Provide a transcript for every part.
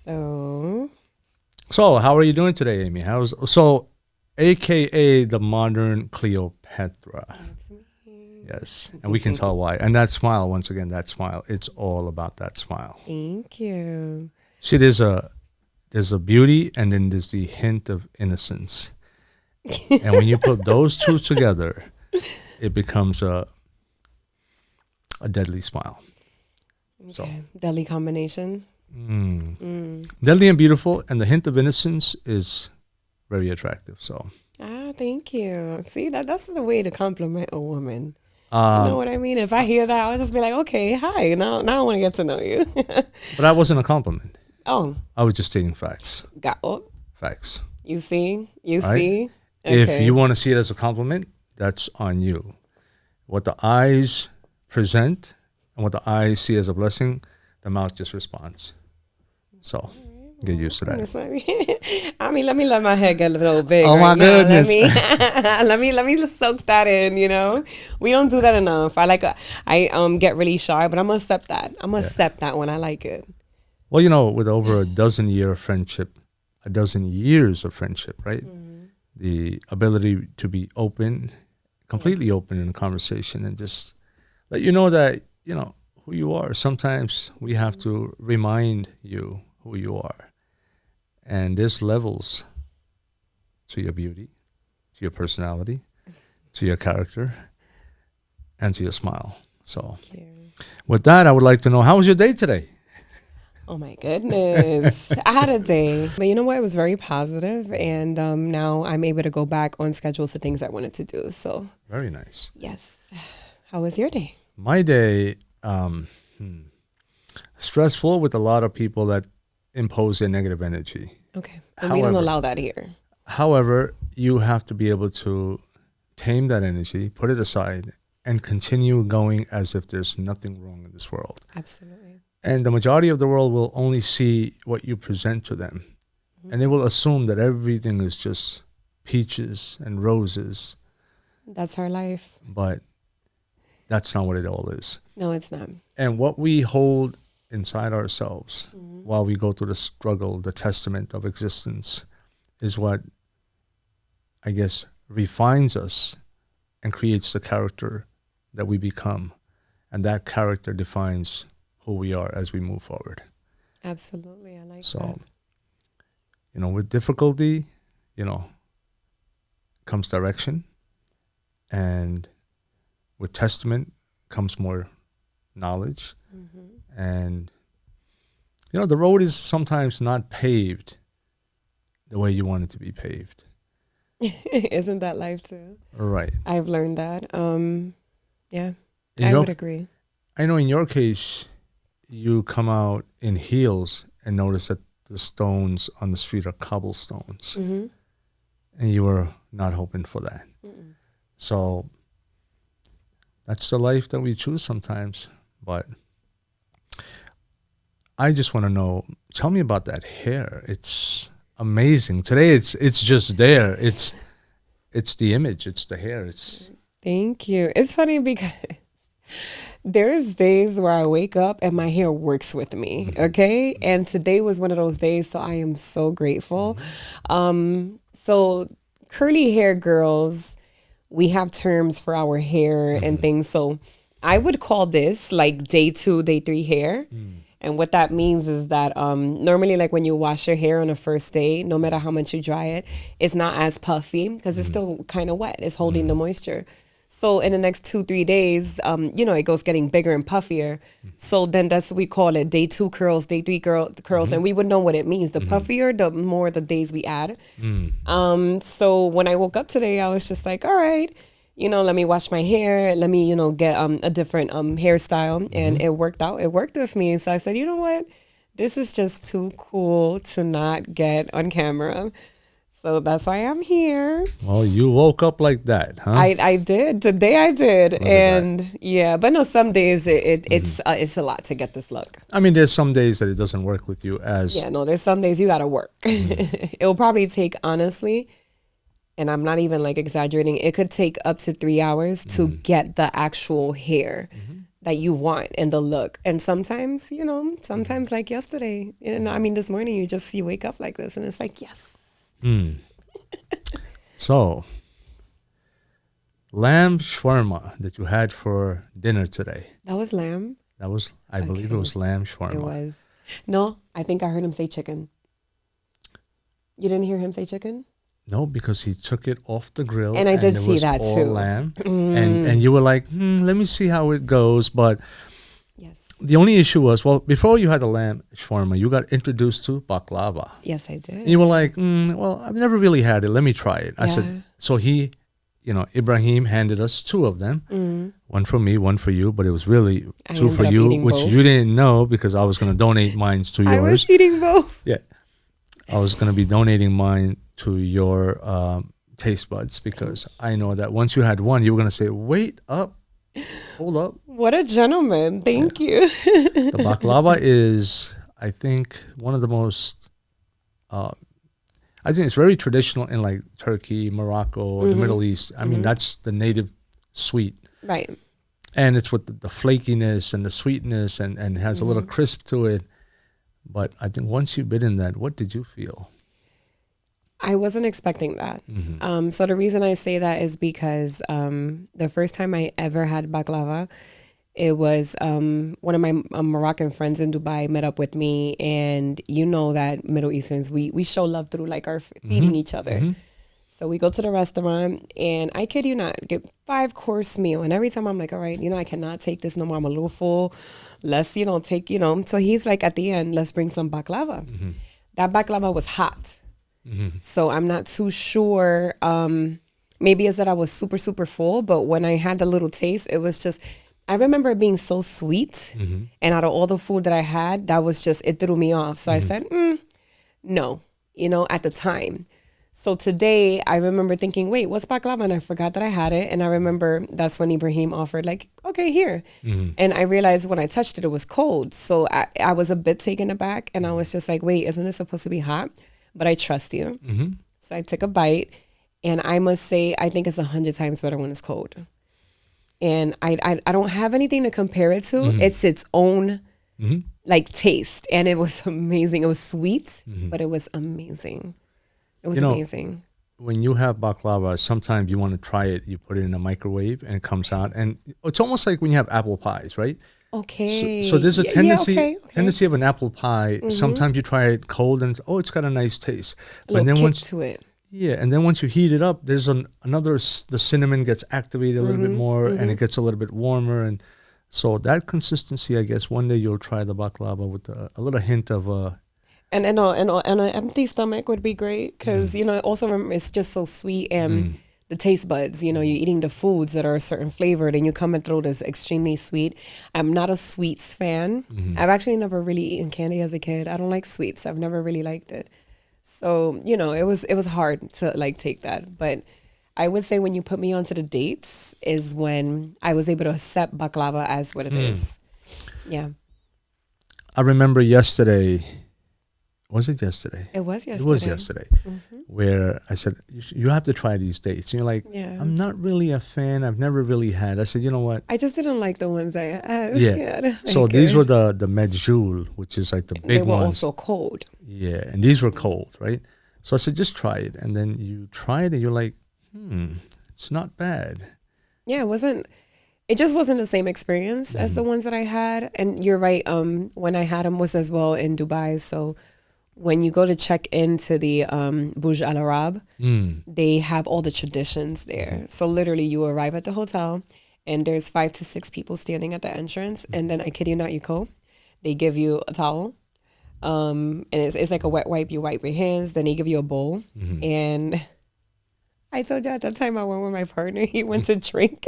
So, how are you doing today, Amy? AKA the modern Cleopatra. that's me. Yes, and we can tell why. And that smile, once again, that smile. It's all about that smile. Thank you. See, there's a beauty, and then there's the hint of innocence. And when you put those two together, it becomes a deadly smile. Okay. So, Deadly combination. deadly and beautiful, and the hint of innocence is very attractive. So, Thank you. See, that's the way to compliment a woman. You know what I mean? If I hear that, I'll just be like, okay, hi. Now I want to get to know you. but that wasn't a compliment. Oh, I was just stating facts. Facts. You see? Right? See? If you want to see it as a compliment, that's on you. What the eyes present and what the eyes see as a blessing, the mouth just responds. So get used to that. I mean, let me let my head get a little big. Oh my goodness! Let me soak that in. You know, we don't do that enough. I get really shy, but I'm gonna accept that. I'm gonna accept that when I like it. Well, with over a dozen years of friendship, right? Mm-hmm. The ability to be open, completely open in a conversation, and just let you know that who you are. Sometimes we have to remind you who you are. And there's levels to your beauty, to your personality, to your character, and to your smile. So with that, I would like to know, how was your day today? Oh my goodness. I had a day. But you know what? It was very positive, and now I'm able to go back on schedule to things I wanted to do. So very nice. Yes. How was your day? My day, stressful with a lot of people that impose their negative energy. Okay. And we don't allow that here. However, you have to be able to tame that energy, put it aside, and continue going as if there's nothing wrong in this world. Absolutely. And the majority of the world will only see what you present to them. Mm-hmm. And they will assume that everything is just peaches and roses. That's our life. But that's not what it all is. No, it's not. And what we hold inside ourselves while we go through the struggle, the testament of existence, is what, I guess, refines us and creates the character that we become. And that character defines who we are as we move forward. Absolutely. I like that. So, with difficulty, comes direction. And with testament comes more knowledge. Mm-hmm. And, the road is sometimes not paved the way you want it to be paved. Isn't that life too? Right. I've learned that. Yeah, I would agree. I know in your case, you come out in heels and notice that the stones on the street are cobblestones. Mm-hmm. And you were not hoping for that. Mm-mm. So that's the life that we choose sometimes. But I just want to know, tell me about that hair. It's amazing. Today it's just there. It's the image, it's the hair. Thank you. It's funny because there's days where I wake up and my hair works with me, okay? And today was one of those days, so I am so grateful. So curly hair girls, we have terms for our hair and things. So I would call this like day 2, day 3 hair. And what that means is that normally, like when you wash your hair on the first day, no matter how much you dry it, it's not as puffy because it's still kind of wet. It's holding the moisture. So in the next 2-3 days, it goes getting bigger and puffier. So then that's what we call it, day 2 curls, day 3 curls. And we would know what it means. The puffier, the more the days we add. So when I woke up today, I was just like, all right, let me wash my hair. Let me, get a different hairstyle. And it worked out. It worked with me. So I said, you know what? This is just too cool to not get on camera. So that's why I'm here. Well, you woke up like that, huh? I did. Today I did. And yeah, but no, some days it's a lot to get this look. I mean, there's some days that it doesn't work with you as... Yeah, no, there's some days you got to work. It'll probably take, honestly, and I'm not even like exaggerating, it could take up to 3 hours to get the actual hair that you want and the look. And sometimes, sometimes like yesterday, this morning you wake up like this and it's like, yes. So, lamb shawarma that you had for dinner today. That was lamb. I believe it was lamb shawarma. It was. No, I think I heard him say chicken. You didn't hear him say chicken? No, because he took it off the grill. And I did see that all too. Lamb. And you were like, let me see how it goes. But yes, the only issue was, well, before you had the lamb shawarma, you got introduced to baklava. yes, I did. And you were like, well, I've never really had it. Let me try it. I said, so Ibrahim handed us 2 of them. One for me, one for you. But it was really 2 for you, which both. You didn't know because I was going to donate mine to yours. I was eating both. Yeah. I was going to be donating mine to your taste buds because I know that once you had one, you were going to say, wait up, hold up. What a gentleman. Thank you. The baklava is, I think, one of the most, I think it's very traditional in like Turkey, Morocco, the Middle East. I mean, that's the native sweet. Right. And it's with the flakiness and the sweetness and has a little crisp to it. But I think once you bit in that, what did you feel? I wasn't expecting that. So the reason I say that is because the first time I ever had baklava, it was one of my Moroccan friends in Dubai met up with me. And you know that Middle Easterns, we show love through like our feeding each other. So we go to the restaurant and I kid you not, get 5-course meal. And every time I'm like, all right, I cannot take this no more. I'm a little full. Let's, take. So he's like, at the end, let's bring some baklava. That baklava was hot. So I'm not too sure. Maybe it's that I was super, super full. But when I had the little taste, it was just, I remember it being so sweet. And out of all the food that I had, that was just, it threw me off. So I said, no, at the time. So today I remember thinking, wait, what's baklava? And I forgot that I had it. And I remember that's when Ibrahim offered like, okay, here. And I realized when I touched it, it was cold. So I was a bit taken aback and I was just like, wait, isn't it supposed to be hot? But I trust you. So I took a bite and I must say, I think it's 100 times better when it's cold. And I don't have anything to compare it to. It's its own like taste. And it was amazing. It was sweet, but it was amazing. It was amazing. When you have baklava, sometimes you want to try it. You put it in a microwave and it comes out. And it's almost like when you have apple pies, right? Okay. So there's a tendency of an apple pie. Sometimes you try it cold and it's got a nice taste. But then once to it. Yeah, and then once you heat it up, there's the cinnamon gets activated a little bit more and it gets a little bit warmer. And so that consistency, I guess, one day you'll try the baklava with a little hint of And an empty stomach would be great because, also remember it's just so sweet and the taste buds, you're eating the foods that are a certain flavored and you come and throw this extremely sweet. I'm not a sweets fan. I've actually never really eaten candy as a kid. I don't like sweets. I've never really liked it. So, it was hard to like take that. But I would say when you put me onto the dates is when I was able to accept baklava as what it is. Yeah. I remember yesterday. Was it yesterday? It was yesterday. It was yesterday where I said, you have to try these dates. And you're like, I'm not really a fan. I've never really had. I said, you know what? I just didn't like the ones I had. Yeah. So these were the Medjool, which is like the big ones. They were also cold. Yeah. And these were cold, right? So I said, just try it. And then you try it and you're like, it's not bad. Yeah, it just wasn't the same experience as the ones that I had. And you're right. When I had them was as well in Dubai. So when you go to check into the Burj Al Arab, they have all the traditions there. So literally you arrive at the hotel and there's 5 to 6 people standing at the entrance. And then I kid you not, you go, they give you a towel. And it's like a wet wipe. You wipe your hands, then they give you a bowl. And I told you at that time I went with my partner. He went to drink.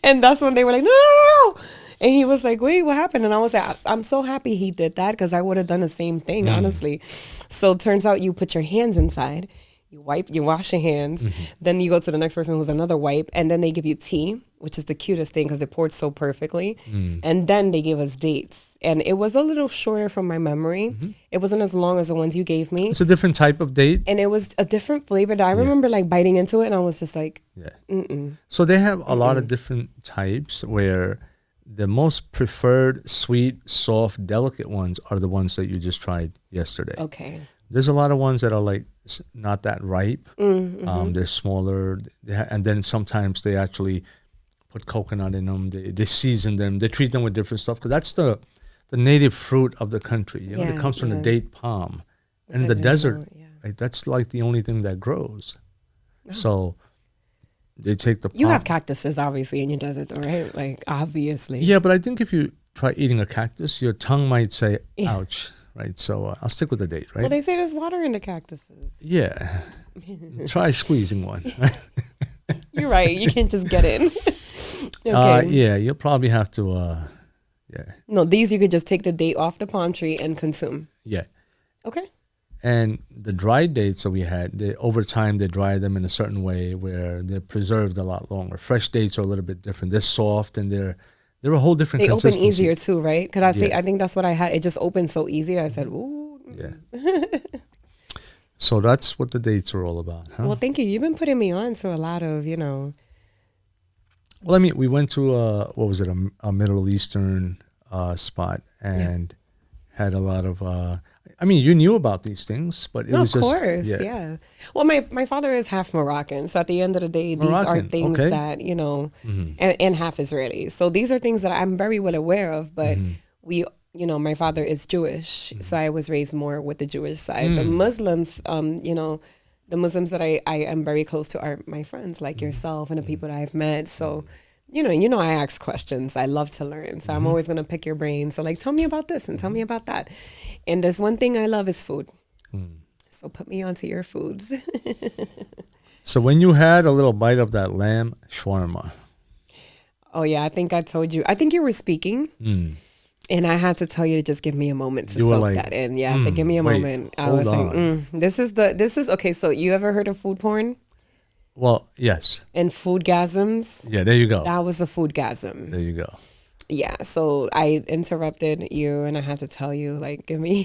And that's when they were like, no. And he was like, wait, what happened? And I was like, I'm so happy he did that because I would have done the same thing, honestly. So it turns out you put your hands inside. you wash your hands, then you go to the next person who's another wipe, and then they give you tea, which is the cutest thing because it poured so perfectly. And then they gave us dates. And it was a little shorter from my memory. It wasn't as long as the ones you gave me. It's a different type of date. And it was a different flavor that I remember like biting into it and I was just like, So they have a lot of different types where the most preferred sweet, soft, delicate ones are the ones that you just tried yesterday. Okay. There's a lot of ones that are like not that ripe. They're smaller. And then sometimes they actually put coconut in them. They season them. They treat them with different stuff. Because that's the native fruit of the country. You know, it comes from the date palm. And the desert, like, that's like the only thing that grows. So they take the palm. You have cactuses, obviously, in your desert, though, right? Like, obviously. Yeah, but I think if you try eating a cactus, your tongue might say, ouch. Right, so I'll stick with the date, right? Well, they say there's water in the cactuses. Yeah. Try squeezing one. You're right. You can't just get in. Okay. Yeah, you'll probably have to, No, these you could just take the date off the palm tree and consume. Yeah. Okay. And the dried dates that we had, over time they dry them in a certain way where they're preserved a lot longer. Fresh dates are a little bit different. They're soft and they're a whole different They consistency. open easier too, right? Because I think that's what I had. It just opened so easy that I said, ooh. Yeah. So that's what the dates are all about, huh? Well, thank you. You've been putting me on to a lot of, Well, I mean, we went to, what was it, a Middle Eastern spot and had a lot of, I mean, you knew about these things, but it was just. Of course, yeah. Well, my father is half Moroccan. So at the end of the day, these are things that, and half Israeli. So these are things that I'm very well aware of, but my father is Jewish. So I was raised more with the Jewish side. The Muslims, the Muslims that I am very close to are my friends like yourself and the people that I've met. So, I ask questions. I love to learn. So I'm always going to pick your brain. So like, tell me about this and tell me about that. And there's one thing I love is food. So put me onto your foods. So when you had a little bite of that lamb shawarma. Oh yeah, I think I told you. I think you were speaking. And I had to tell you to just give me a moment to soak that in. Yeah, so give me a moment. I was like, this is okay. So you ever heard of food porn? Well, yes. And foodgasms? Yeah, there you go. That was a foodgasm. There you go. Yeah, so I interrupted you and I had to tell you, like, give me a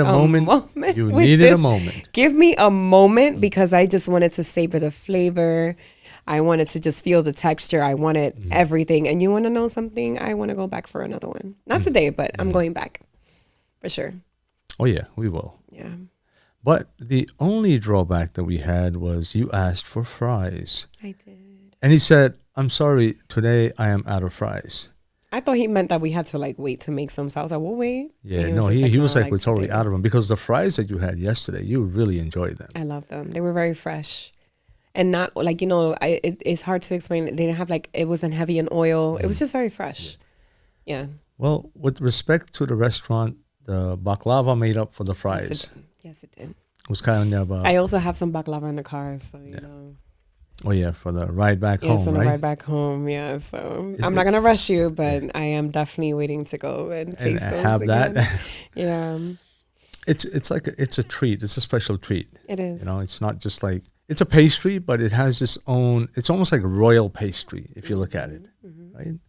moment. You needed a moment. Give me a moment because I just wanted to savor the flavor. I wanted to just feel the texture. I wanted everything. And you want to know something? I want to go back for another one. Not today, but I'm going back for sure. Oh, yeah, we will. Yeah. But the only drawback that we had was you asked for fries. I did. And he said, I'm sorry, today I am out of fries. I thought he meant that we had to like wait to make some. So I was like, we'll wait. Yeah, he was like, we're totally out of them. Because the fries that you had yesterday, you really enjoyed them. I love them. They were very fresh. And not like, it's hard to explain. They didn't have like, it wasn't heavy in oil. It was just very fresh. Yeah. Well, with respect to the restaurant, the baklava made up for the fries. Yes, it did. It was kind of. I also have some baklava in the car, so you know. Oh yeah, for the ride back home, right? Yes, on the ride back home. Yeah, so I'm not gonna rush you, but I am definitely waiting to go and taste those have again. that. Yeah. It's like it's a treat. It's a special treat. It is. It's not just like it's a pastry, but it has its own. It's almost like a royal pastry if you look at it, right?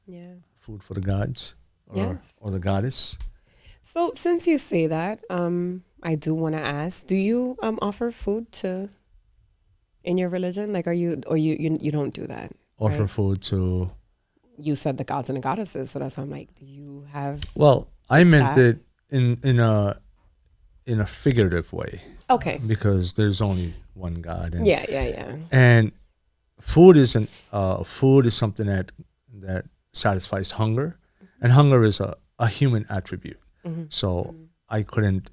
Yeah. Food for the gods, or the goddess. So since you say that, I do want to ask: do you offer food in your religion? Like, you don't do that? Offer food to. You said the gods and the goddesses, so that's why I'm like, do you have? Well, I meant it in a figurative way. Okay. Because there's only one God. And, yeah. And food is something that satisfies hunger, and hunger is a human attribute. So I couldn't,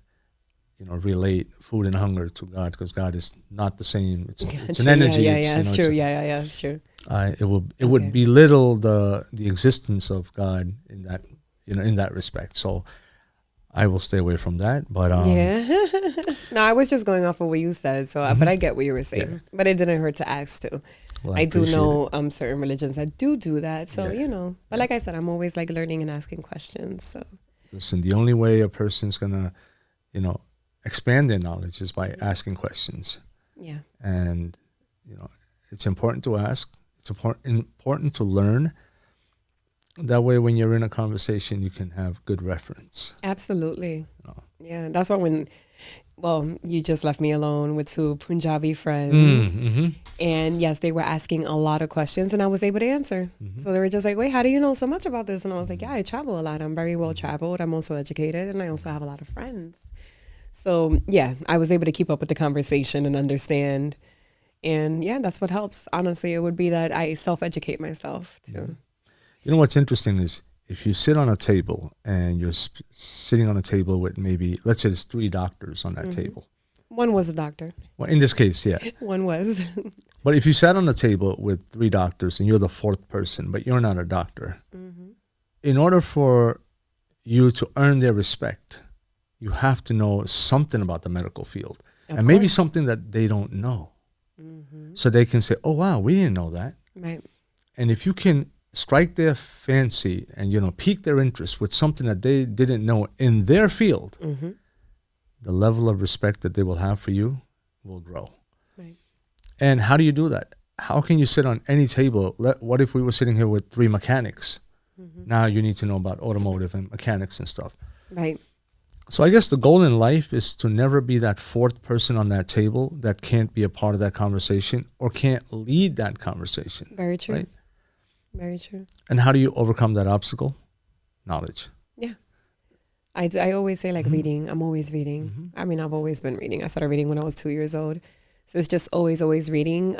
relate food and hunger to God because God is not the same. It's an energy. It's true. It's true. It would belittle the existence of God in that in that respect. So I will stay away from that. But no, I was just going off of what you said. So, but I get what you were saying. Yeah. But it didn't hurt to ask too. Well, I do know certain religions that do that. So But like I said, I'm always like learning and asking questions. So. Listen, the only way a person's gonna, expand their knowledge is by asking questions. Yeah. And, you know, it's important to ask. It's important to learn. That way, when you're in a conversation, you can have good reference. Absolutely. You know. Yeah. That's why you just left me alone with 2 Punjabi friends. Mm-hmm. And yes, they were asking a lot of questions and I was able to answer. So they were just like, wait, how do you know so much about this? And I was like, yeah, I travel a lot. I'm very well traveled. I'm also educated and I also have a lot of friends. So yeah, I was able to keep up with the conversation and understand. And yeah, that's what helps. Honestly, it would be that I self-educate myself too. You know what's interesting is if you sit on a table and you're sitting on a table with maybe, let's say there's 3 doctors on that table. One was a doctor. Well, in this case, yeah. One was. But if you sat on a table with 3 doctors and you're the 4th person, but you're not a doctor, in order for you to earn their respect, you have to know something about the medical field. And maybe something that they don't know. So they can say, oh, wow, we didn't know that. Right. And if you can strike their fancy and, you know, pique their interest with something that they didn't know in their field, the level of respect that they will have for you will grow. Right. And how do you do that? How can you sit on any table? What if we were sitting here with 3 mechanics? Now you need to know about automotive and mechanics and stuff. Right. So I guess the goal in life is to never be that 4th person on that table that can't be a part of that conversation or can't lead that conversation. Very true. Right? Very true. And how do you overcome that obstacle? Knowledge. Yeah. I always say reading. I'm always reading. I mean, I've always been reading. I started reading when I was 2 years old. So it's just always reading.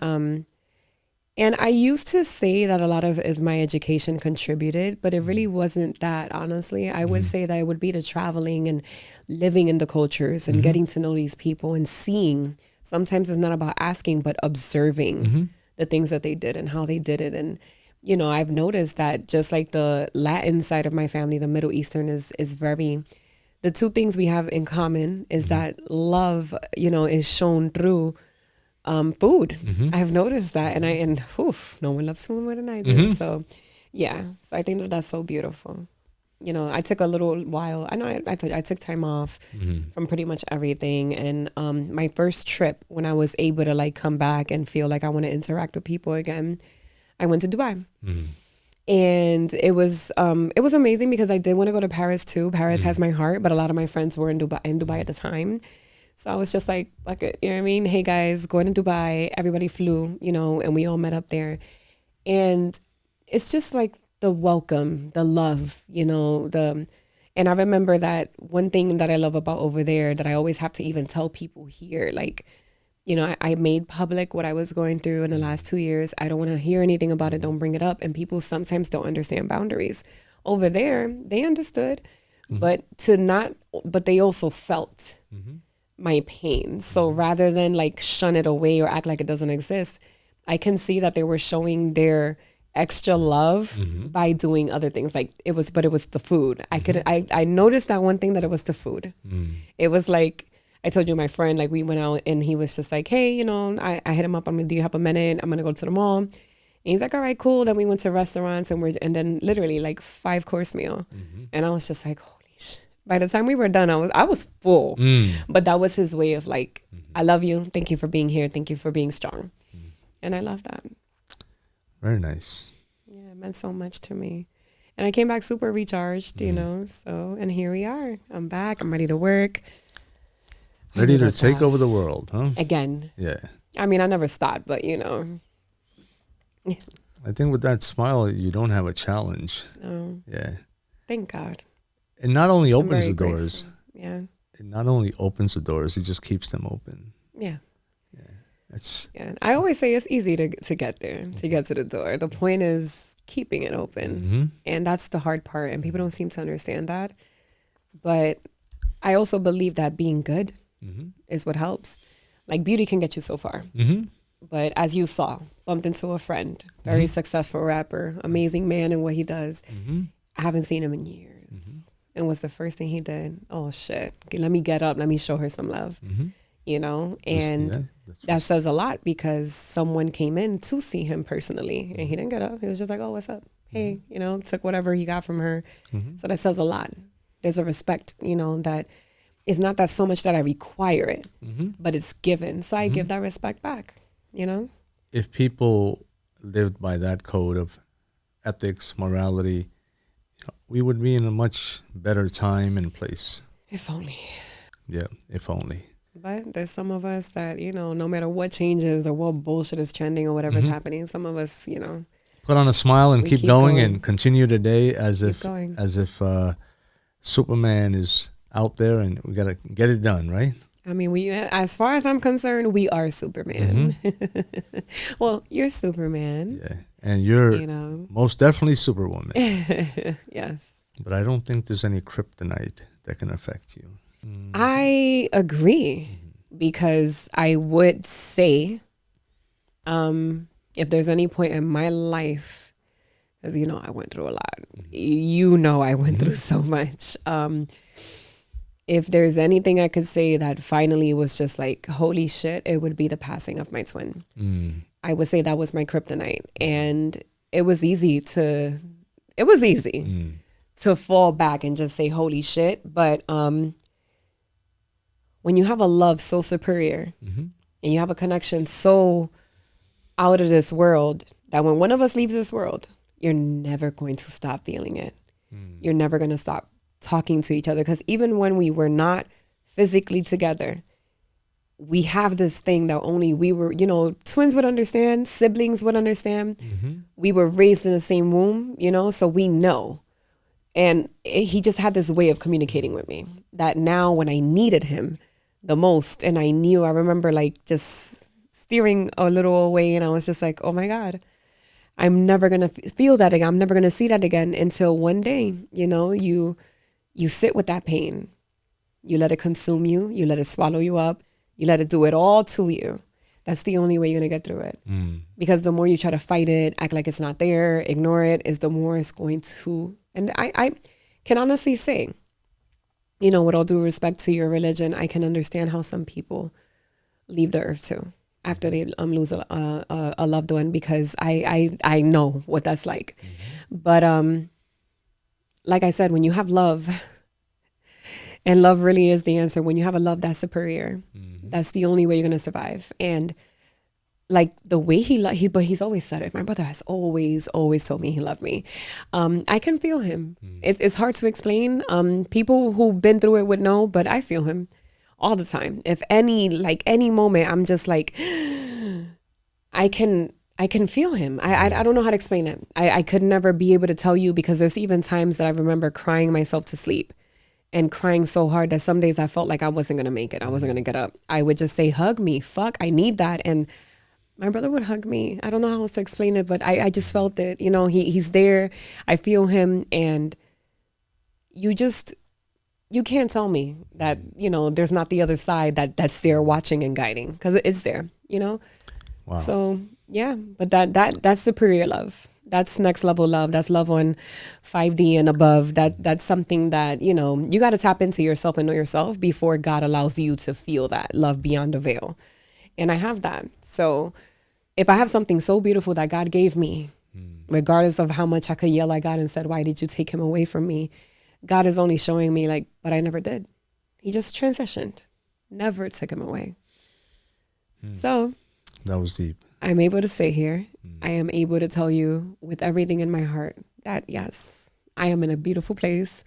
And I used to say that a lot of it is my education contributed, but it really wasn't that, honestly. I would say that it would be the traveling and living in the cultures and getting to know these people and seeing. Sometimes it's not about asking, but observing the things that they did and how they did it. And, you know, I've noticed that just like the Latin side of my family, the Middle Eastern is very, the 2 things we have in common is that love, you know, is shown through food. I've noticed that, and no one loves food more than I do. So, yeah. So I think that that's so beautiful. You know, I took a little while. I know I told you I took time off from pretty much everything, and my first trip when I was able to come back and feel like I want to interact with people again, I went to Dubai. And it was amazing because I did want to go to Paris too. Paris has my heart, but a lot of my friends were in Dubai at the time. So I was just like, fuck it, you know what I mean? Hey guys, going to Dubai, everybody flew, you know, and we all met up there. And it's just like the welcome, the love, you know, and I remember that one thing that I love about over there that I always have to even tell people here, you know, I made public what I was going through in the last 2 years. I don't want to hear anything about it. Don't bring it up. And people sometimes don't understand boundaries. Over there, they understood, but they also felt my pain. So rather than shun it away or act like it doesn't exist, I can see that they were showing their extra love by doing other things. It was the food. I noticed that one thing, that it was the food. It was I told you, my friend, we went out and he was just like, hey, you know, I hit him up. Do you have a minute? I'm going to go to the mall. And he's like, all right, cool. Then we went to restaurants and then literally 5-course meal. And I was just like, holy shit. By the time we were done, I was full. But that was his way of I love you. Thank you for being here. Thank you for being strong. And I love that. Very nice. Yeah, it meant so much to me. And I came back super recharged, you know. So, and here we are. I'm back. I'm ready to work. Ready to take over the world, huh? Again. Yeah. I mean, I never stopped, but you know. I think with that smile, you don't have a challenge. No. Yeah. Thank God. It not only opens the doors. Grateful. Yeah. It not only opens the doors, it just keeps them open. Yeah. Yeah. I always say it's easy to get there, to get to the door. The point is keeping it open. And that's the hard part. And people don't seem to understand that. But I also believe that being good is what helps. Beauty can get you so far. But as you saw, bumped into a friend, very successful rapper, amazing man in what he does. I haven't seen him in years. And what's the first thing he did? Oh, shit. Let me get up. Let me show her some love. You know? And that says a lot because someone came in to see him personally. And he didn't get up. He was just like, oh, what's up? Hey, you know, took whatever he got from her. So that says a lot. There's a respect, you know, that it's not that so much that I require it, Mm-hmm. but it's given. So I give that respect back, you know? If people lived by that code of ethics, morality, we would be in a much better time and place. If only. Yeah, if only. But there's some of us that, you know, no matter what changes or what bullshit is trending or whatever's happening, some of us, you know, put on a smile and we keep keep going, going. and continue the day as Keep going. if Superman is out there and we gotta get it done, right? I mean, we, as far as I'm concerned, we are Superman. Well, you're Superman. Yeah, and you're You know. most definitely Superwoman. Yes. But I don't think there's any kryptonite that can affect you. I agree, because I would say, if there's any point in my life, because you know I went through a lot, you know I went through so much. If there's anything I could say that finally was just like, holy shit, it would be the passing of my twin. I would say that was my kryptonite, and it was easy to fall back and just say, holy shit. But when you have a love so superior and you have a connection so out of this world that when one of us leaves this world, you're never going to stop feeling it. You're never going to stop talking to each other, because even when we were not physically together, we have this thing that only we were, you know, twins would understand, siblings would understand. We were raised in the same womb, you know, so we know. And he just had this way of communicating with me that now when I needed him the most, and I remember like just steering a little away, and I was just like, oh my God, I'm never going to feel that again. I'm never going to see that again until one day, you know, you sit with that pain. You let it consume you. You let it swallow you up. You let it do it all to you. That's the only way you're going to get through it. Because the more you try to fight it, act like it's not there, ignore it, is the more it's going to. And I can honestly say, you know, with all due respect to your religion, I can understand how some people leave the earth too after they lose a loved one, because I know what that's like. But like I said, when you have love, and love really is the answer. When you have a love that's superior, that's the only way you're going to survive. And like the way but he's always said it. My brother has always told me he loved me. I can feel him. It's hard to explain. People who've been through it would know, but I feel him all the time. If any moment, I'm just like, I can feel him. I don't know how to explain it. I could never be able to tell you, because there's even times that I remember crying myself to sleep, and crying so hard that some days I felt like I wasn't going to make it. I wasn't going to get up. I would just say, hug me. Fuck, I need that. And my brother would hug me. I don't know how else to explain it, but I just felt it. You know, he's there. I feel him. And you can't tell me that, you know, there's not the other side that's there watching and guiding, because it's there, you know? Wow. So yeah, but that's superior love. That's next level love. That's love on 5D and above. That's something that, you know, you got to tap into yourself and know yourself before God allows you to feel that love beyond the veil. And I have that. So if I have something so beautiful that God gave me, regardless of how much I could yell at God and said, why did you take him away from me? God is only showing me like, but I never did. He just transitioned, never took him away. So that was deep. I'm able to sit here. I am able to tell you with everything in my heart that yes, I am in a beautiful place,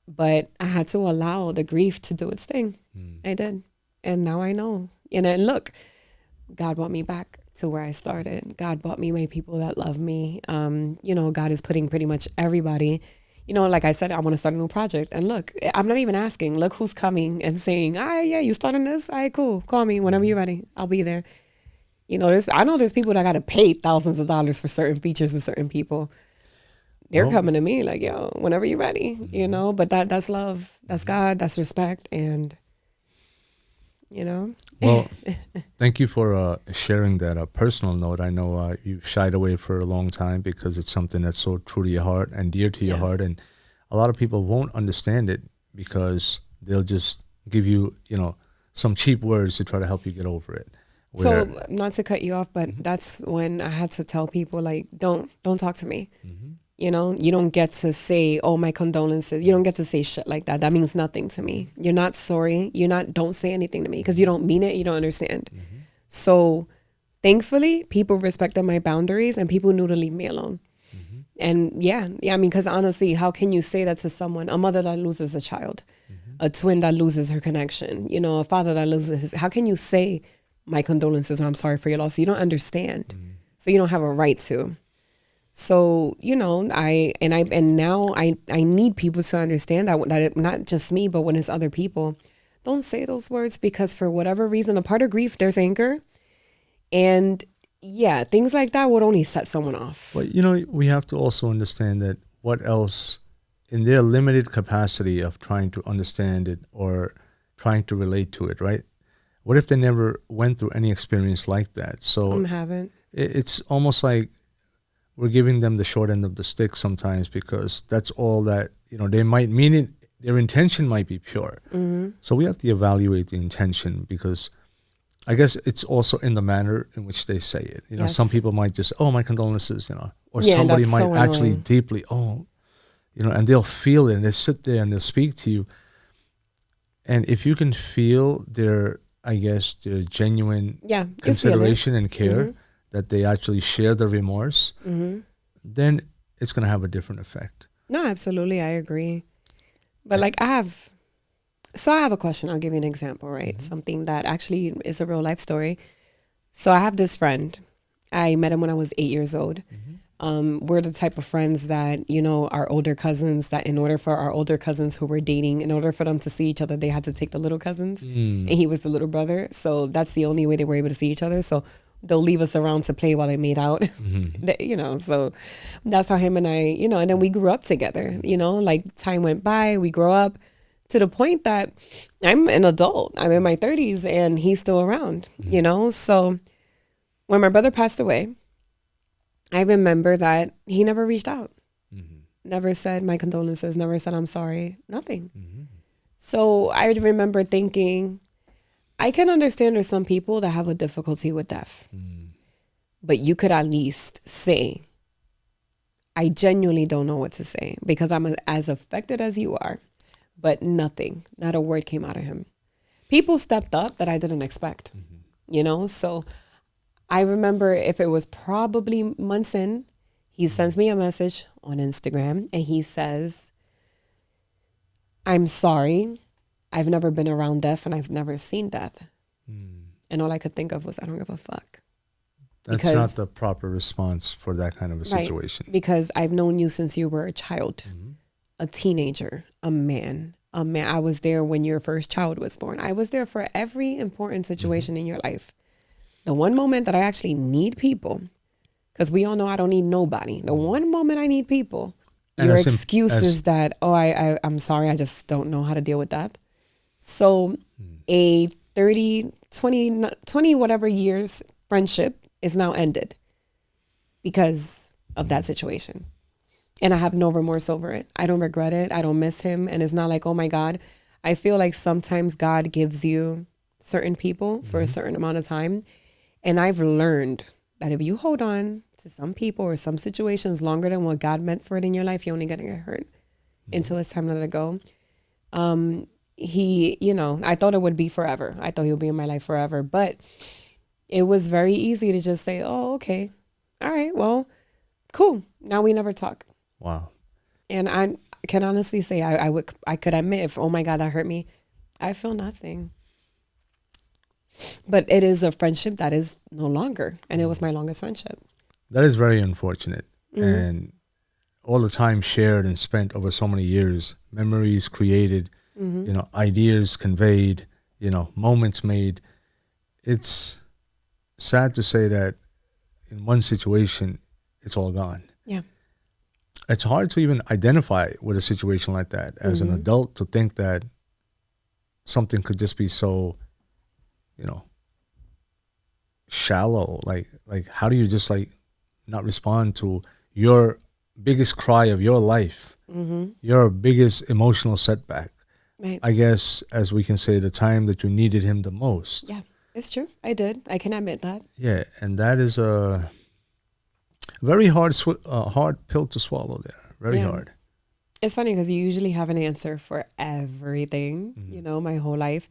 but I had to allow the grief to do its thing. I did. And now I know. And look, God brought me back to where I started. God brought me my people that love me. You know, God is putting pretty much everybody, you know, like I said, I want to start a new project. And look, I'm not even asking. Look who's coming and saying, yeah, you starting this? All right, cool. Call me whenever you're ready. I'll be there. You know, I know there's people that got to pay thousands of dollars for certain features with certain people. They're coming to me like, yo, whenever you're ready, you know, but that's love. That's God. That's respect. And, you know. Well, thank you for sharing that personal note. I know you shied away for a long time because it's something that's so true to your heart and dear to your heart. And a lot of people won't understand it because they'll just give you, you know, some cheap words to try to help you get over it. So not to cut you off, but that's when I had to tell people like, don't talk to me. You know, you don't get to say, oh, my condolences. You don't get to say shit like that. That means nothing to me. You're not sorry. Don't say anything to me because you don't mean it. You don't understand. So thankfully, people respected my boundaries and people knew to leave me alone. And yeah, I mean, because honestly, how can you say that to someone, a mother that loses a child, a twin that loses her connection, you know, a father that loses his, how can you say my condolences or I'm sorry for your loss? You don't understand. So you don't have a right to. So, you know, now I need people to understand that it, not just me, but when it's other people, don't say those words because for whatever reason, a part of grief, there's anger. And yeah, things like that would only set someone off. But, you know, we have to also understand that what else in their limited capacity of trying to understand it or trying to relate to it, right? What if they never went through any experience like that? So Some haven't. It's almost like we're giving them the short end of the stick sometimes because that's all that, you know, they might mean it. Their intention might be pure. So we have to evaluate the intention because I guess it's also in the manner in which they say it. You know, some people might just, oh, my condolences, you know, or somebody might so actually deeply, oh, you know, and they'll feel it and they sit there and they'll speak to you. And if you can feel their, I guess, their genuine consideration and care, that they actually share the remorse, then it's going to have a different effect. No, absolutely. I agree. But like I have a question. I'll give you an example, right? Something that actually is a real life story. So I have this friend. I met him when I was 8 years old. We're the type of friends that, you know, our older cousins, that in order for our older cousins who were dating, in order for them to see each other, they had to take the little cousins. And he was the little brother. So that's the only way they were able to see each other. So they'll leave us around to play while they made out, you know, so that's how him and I, you know, and then we grew up together, you know, like time went by, we grew up to the point that I'm an adult, I'm in my 30s and he's still around, you know? So when my brother passed away, I remember that he never reached out, never said my condolences, never said I'm sorry, nothing. So I remember thinking, I can understand there's some people that have a difficulty with death, but you could at least say, I genuinely don't know what to say because I'm as affected as you are, but nothing, not a word came out of him. People stepped up that I didn't expect, you know? So I remember if it was probably months in, he sends me a message on Instagram and he says, I'm sorry. I've never been around death and I've never seen death. And all I could think of was, I don't give a fuck. That's not the proper response for that kind of a situation. Because I've known you since you were a child, a teenager, a man. I was there when your first child was born. I was there for every important situation in your life. The one moment that I actually need people, because we all know I don't need nobody. The one moment I need people, and your excuse is that, oh, I'm sorry, I just don't know how to deal with that. So a 30, 20 whatever years friendship is now ended because of that situation. And I have no remorse over it. I don't regret it. I don't miss him. And it's not like, oh my God. I feel like sometimes God gives you certain people for a certain amount of time. And I've learned that if you hold on to some people or some situations longer than what God meant for it in your life, you're only going to get hurt until it's time to let it go. He, you know, I thought it would be forever. I thought he would be in my life forever, but it was very easy to just say, oh, okay. All right, well, cool. Now we never talk. Wow. And I can honestly say I could admit if, oh my God, that hurt me. I feel nothing. But it is a friendship that is no longer. And it was my longest friendship. That is very unfortunate. And all the time shared and spent over so many years, memories created, you know, ideas conveyed, you know, moments made. It's sad to say that in one situation, it's all gone. Yeah. It's hard to even identify with a situation like that as an adult, to think that something could just be so, you know, shallow. Like how do you just like not respond to your biggest cry of your life, your biggest emotional setback? Right. I guess, as we can say, the time that you needed him the most. Yeah, it's true. I did. I can admit that. Yeah, and that is Very hard pill to swallow there. Very Yeah. hard. It's funny because you usually have an answer for everything, you know, my whole life.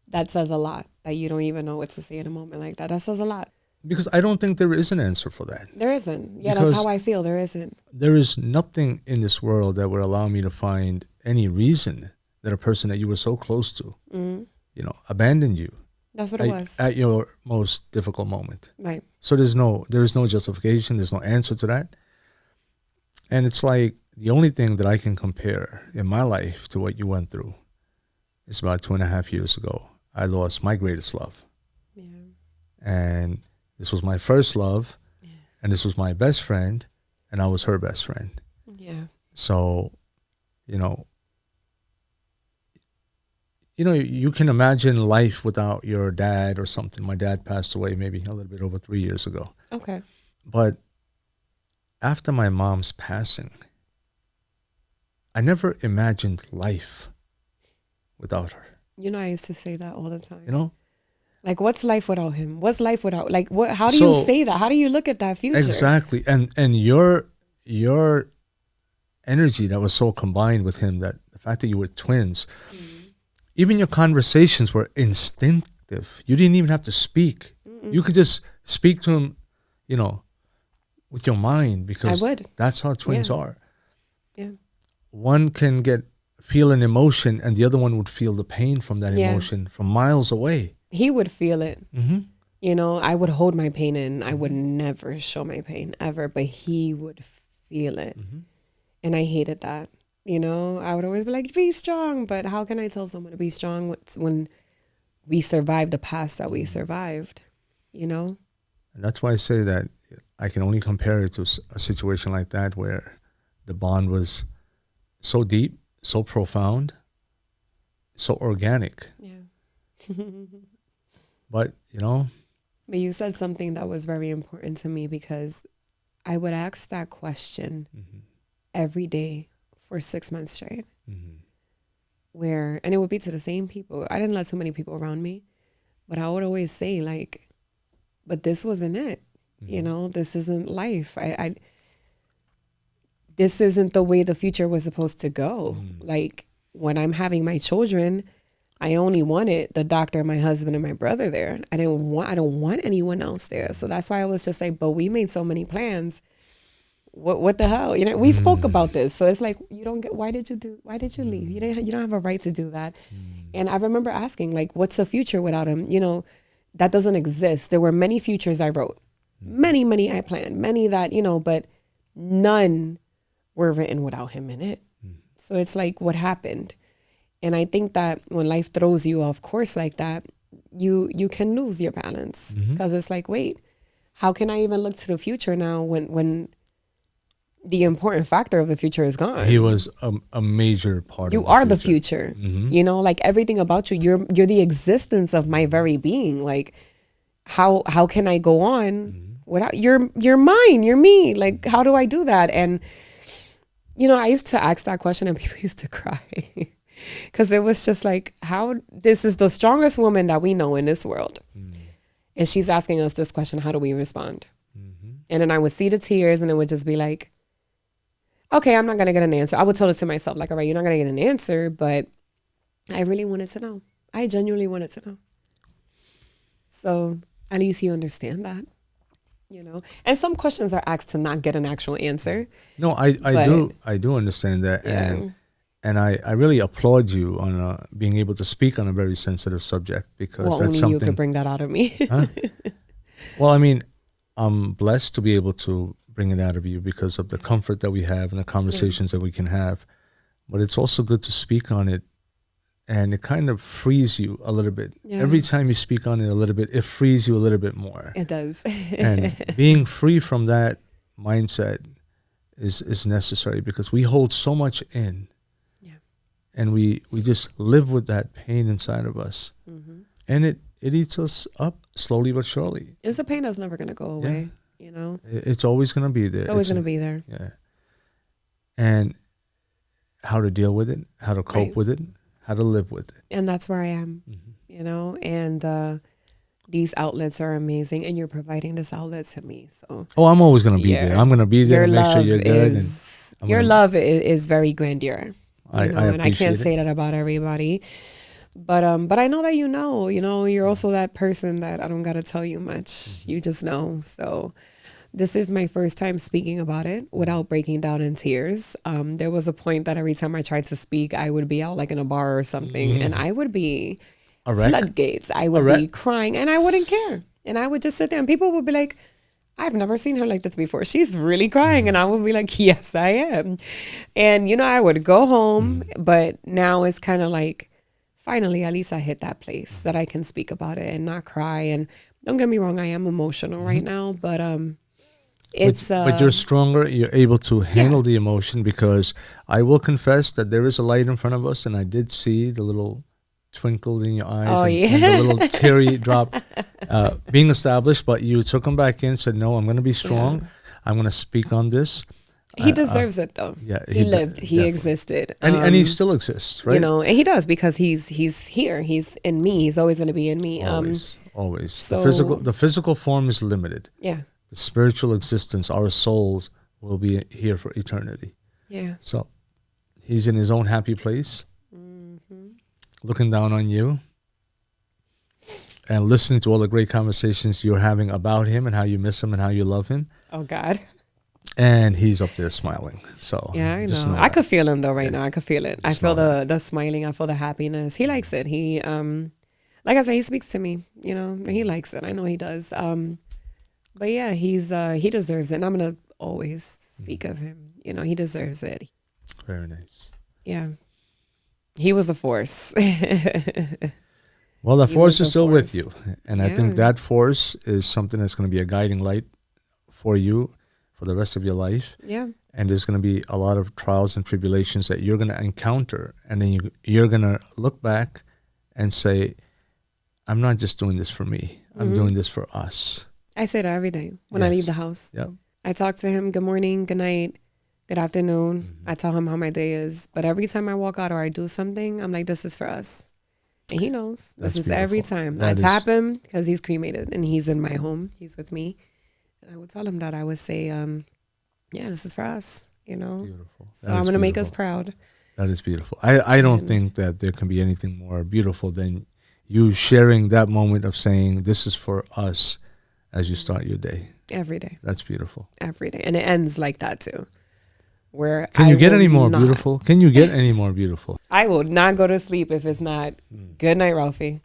That says a lot that you don't even know what to say in a moment like that. That says a lot. Because I don't think there is an answer for that. There isn't. Yeah, Because that's how I feel. There isn't. there is nothing in this world that would allow me to find any reason that a person that you were so close to, you know, abandoned you That's what it was. at your most difficult moment. Right. So there is no justification. There's no answer to that. And it's like the only thing that I can compare in my life to what you went through is about 2.5 years ago. I lost my greatest love. Yeah. And this was my first love. And this was my best friend. And I was her best friend. Yeah. So, you know, you can imagine life without your dad or something. My dad passed away maybe a little bit over 3 years ago. Okay. But after my mom's passing, I never imagined life without her. You know, I used to say that all the time. You know? Like, what's life without him? What's life without, like, what? How do you say that? How do you look at that future? Exactly. And your energy that was so combined with him, that the fact that you were twins, even your conversations were instinctive. You didn't even have to speak. You could just speak to him, you know, with your mind, because I would. that's how twins are. Yeah. One can feel an emotion and the other one would feel the pain from that emotion from miles away. He would feel it. You know, I would hold my pain in. I would never show my pain ever, but he would feel it. And I hated that. You know, I would always be like, be strong. But how can I tell someone to be strong when we survived the past that we survived, you know? And that's why I say that I can only compare it to a situation like that where the bond was so deep, so profound, so organic. Yeah. But, you know. But you said something that was very important to me, because I would ask that question every day for 6 months straight. And it would be to the same people. I didn't let too many people around me, but I would always say, like, but this wasn't it. You know, this isn't life. This isn't the way the future was supposed to go. Like, when I'm having my children, I only wanted the doctor, my husband, and my brother there. I don't want anyone else there. So that's why I was just like, but we made so many plans. What the hell? You know, we spoke about this. So it's like, why did you leave? You don't have a right to do that. And I remember asking, like, what's the future without him? You know, that doesn't exist. There were many futures I wrote. Many I planned. Many that, you know, but none were written without him in it. So it's like, what happened? And I think that when life throws you off course like that, you can lose your balance, because it's like, wait, how can I even look to the future now when the important factor of the future is gone? He was a major part of you are the future. You know, like, everything about you, you're the existence of my very being. Like, how can I go on without you're mine, you're me? Like, how do I do that? And, you know, I used to ask that question and people used to cry. Because it was just like, this is the strongest woman that we know in this world. And she's asking us this question, how do we respond? And then I would see the tears and it would just be like, okay, I'm not going to get an answer. I would tell it to myself, like, all right, you're not going to get an answer, but I really wanted to know. I genuinely wanted to know. So at least you understand that, you know. And some questions are asked to not get an actual answer. No, I do understand that. Yeah. And I really applaud you on being able to speak on a very sensitive subject, because that's only something. You could bring that out of me. Huh? Well, I mean, I'm blessed to be able to bring it out of you because of the comfort that we have and the conversations that we can have. But it's also good to speak on it, and it kind of frees you a little bit. Yeah. Every time you speak on it a little bit, it frees you a little bit more. It does. And being free from that mindset is necessary, because we hold so much in. And we just live with that pain inside of us. And it eats us up slowly but surely. It's a pain that's never going to go away, you know? It's always going to be there. It's always going to be there. Yeah. And how to deal with it, how to cope with it, how to live with it. And that's where I am, you know? And these outlets are amazing, and you're providing this outlet to me. So Oh, I'm always gonna be there. I'm gonna be there your to make sure love you're good, and is I'm your gonna, love is very grandeur, I and I can't appreciate it. say that about everybody. But I know that you're also that person that I don't gotta tell you much. You just know. So this is my first time speaking about it without breaking down in tears. There was a point that every time I tried to speak, I would be out like in a bar or something, and I would be A wreck. floodgates. I A would wreck. be crying, and I wouldn't care. And I would just sit there, and people would be like, I've never seen her like this before. She's really crying. And I would be like, yes, I am. And, I would go home, but now it's kind of like, finally, at least I hit that place that I can speak about it and not cry. And don't get me wrong, I am emotional right now, but it's But you're stronger. You're able to handle the emotion, because I will confess that there is a light in front of us, and I did see the little twinkle in your eyes, Oh, and the little teary drop being established. But you took them back in, said, "No, I'm going to be strong. I'm going to speak on this." he deserves it though. Yeah, he lived, he definitely. existed, And he still exists, right? and he does, because he's here. He's in me. He's always going to be in me. Always. so- The physical form is limited. Yeah, The spiritual existence, our souls, will be here for eternity. yeah. So he's in his own happy place, looking down on you and listening to all the great conversations you're having about him and how you miss him and how you love him. Oh God. And he's up there smiling. So Yeah, I just know. I that. could feel him though right now. I could feel it. I Just feel know the smiling. I feel the happiness. He likes it. He like I said, he speaks to me, and he likes it. I know he does. But yeah, he deserves it. And I'm gonna always speak of him. He deserves it. Very nice. Yeah. He was a force. Well, the He force was is a still with force. you. And I think Yeah. that force is something that's going to be a guiding light for you for the rest of your life. Yeah. And there's going to be a lot of trials and tribulations that you're going to encounter. And then you're going to look back and say, I'm not just doing this for me. I'm doing this for us. I say that every day when I leave Yes. the house. Yep. I talk to him, good morning, good night, good afternoon. I tell him how my day is. But every time I walk out or I do something, I'm like, this is for us. And he knows. That's This is every beautiful. time. That I is- tap him because he's cremated and he's in my home. He's with me. And I would tell him that. I would say, yeah, this is for us, Beautiful. So That I'm is going to make us beautiful. proud. That is beautiful. I don't think that there can be anything more beautiful than you sharing that moment of saying, this is for us as you start your day. Every day. That's beautiful. Every day. And it ends like that too. Where Can you get will any more not- beautiful? Can you get any more beautiful? I will not go to sleep if it's not good night, Ralphie.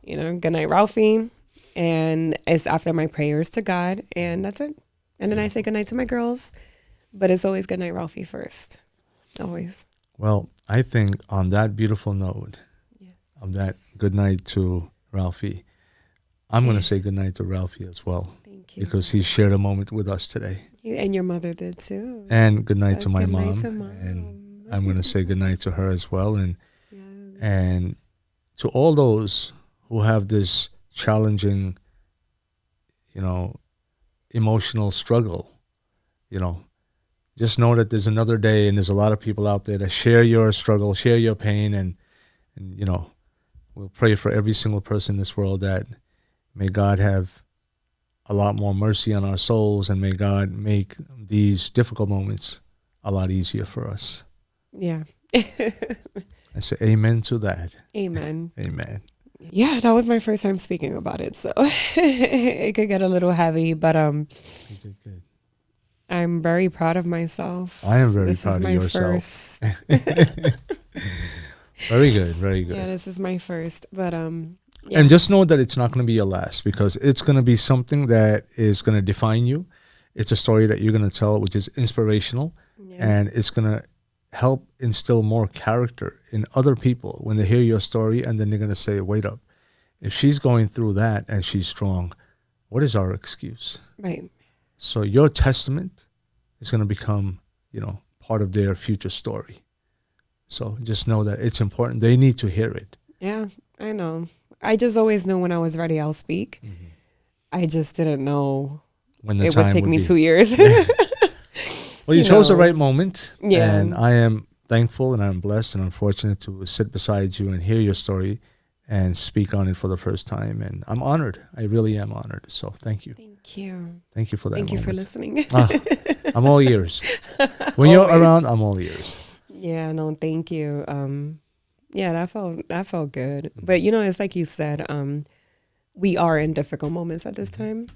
Good night, Ralphie. And it's after my prayers to God, and that's it. And then I say good night to my girls, but it's always good night, Ralphie first. Always. Well, I think on that beautiful note of that good night to Ralphie, I'm going to say good night to Ralphie as well, Thank you. because he shared a moment with us today. And your mother did too. And good night So to my good night mom. to Mom. And I'm going to say good night to her as well. And Yes. and to all those who have this challenging, emotional struggle, just know that there's another day, and there's a lot of people out there that share your struggle, share your pain, and we'll pray for every single person in this world that may God have a lot more mercy on our souls, and may God make these difficult moments a lot easier for us. Yeah. I say amen to that. Amen. Amen. Yeah, that was my first time speaking about it, so it could get a little heavy, but You did good. I'm very proud of myself. I am very This proud is of my yourself. first. Very good, very good. Yeah, this is my first, but yeah. And just know that it's not going to be your last, because it's going to be something that is going to define you. It's a story that you're going to tell, which is inspirational, and it's going to help instill more character in other people when they hear your story, and then they're going to say, wait up, if she's going through that and she's strong, what is our excuse? Right. So your testament is going to become, part of their future story. So just know that it's important. They need to hear it. Yeah, I know. I just always knew when I was ready, I'll speak. I just didn't know When the it time would take me be. 2 years. Well, you you chose the know. right moment. Yeah. And I am thankful, and I'm blessed, and I'm fortunate to sit beside you and hear your story and speak on it for the first time. And I'm honored. I really am honored. So thank you. Thank you. Thank you for that Thank you for moment. listening. Ah, I'm all ears. When you're Always. around, I'm all ears. Yeah, no, thank you. Yeah, that felt good. But you know, it's like you said, we are in difficult moments at this time.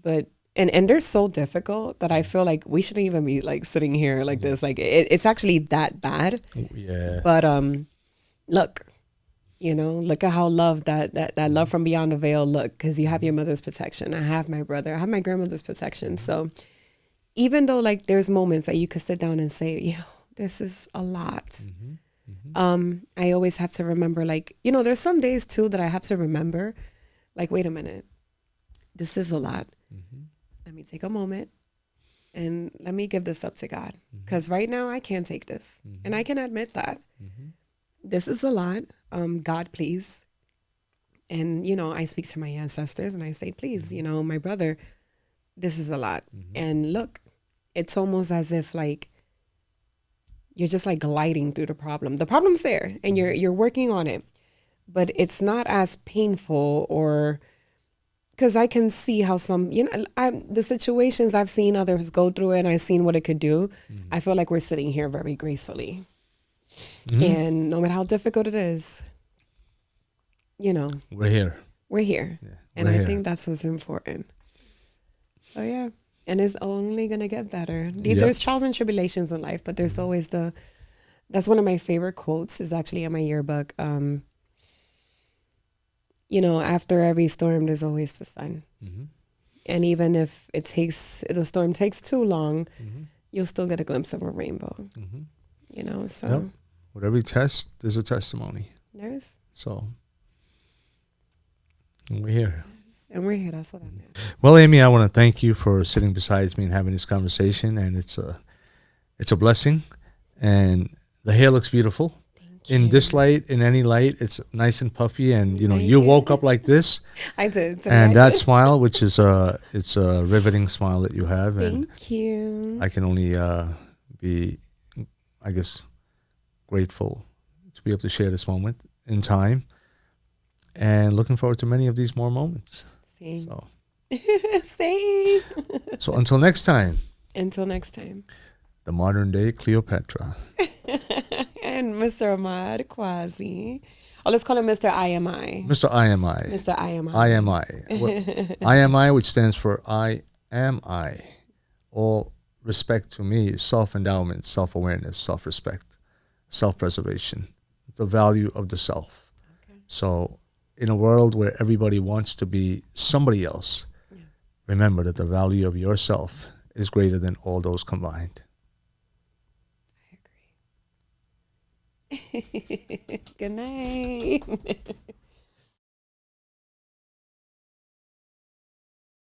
But and they're so difficult that I feel like we shouldn't even be like sitting here like this. Like it's actually that bad. Yeah. But look, look at how that love from beyond the veil. Look, because you have your mother's protection. I have my brother. I have my grandmother's protection. So even though like there's moments that you could sit down and say, this is a lot. I always have to remember, like, there's some days too that I have to remember, like, wait a minute, this is a lot. Let me take a moment and let me give this up to God. Because right now I can't take this. And I can admit that. This is a lot. God, please. And, I speak to my ancestors and I say, please, my brother, this is a lot. And look, it's almost as if like you're just like gliding through the problem. The problem's there and you're working on it, but it's not as painful, or because I can see how some, the situations I've seen others go through and I've seen what it could do. I feel like we're sitting here very gracefully. And no matter how difficult it is, we're here. We're here. Yeah, and we're I here. think that's what's important. So yeah. And it's only going to get better. Yep. There's trials and tribulations in life, but there's always that's one of my favorite quotes, is actually in my yearbook. After every storm, there's always the sun. And even if the storm takes too long, you'll still get a glimpse of a rainbow. So. Yep. With every test, there's a testimony. There's. So, we're here. And we're here. That's what I meant. Well, Aimee, I want to thank you for sitting beside me and having this conversation. And it's a blessing. And the hair looks beautiful. In this light, in any light, it's nice and puffy. And, you woke up like this. I did. And that smile, which is it's a riveting smile that you have. And thank you. I can only be, I guess, grateful to be able to share this moment in time. And looking forward to many of these more moments. Same. So. Same. So until next time. Until next time. The modern day Cleopatra. And Mr. Ahmad Quasi. Oh, let's call him Mr. IMI. Mr. IMI. Mr. IMI. IMI. IMI, which stands for I am I. All respect to me is self-endowment, self-awareness, self-respect, self-preservation, the value of the self. Okay. So in a world where everybody wants to be somebody else, remember that the value of yourself is greater than all those combined. I agree. Good night.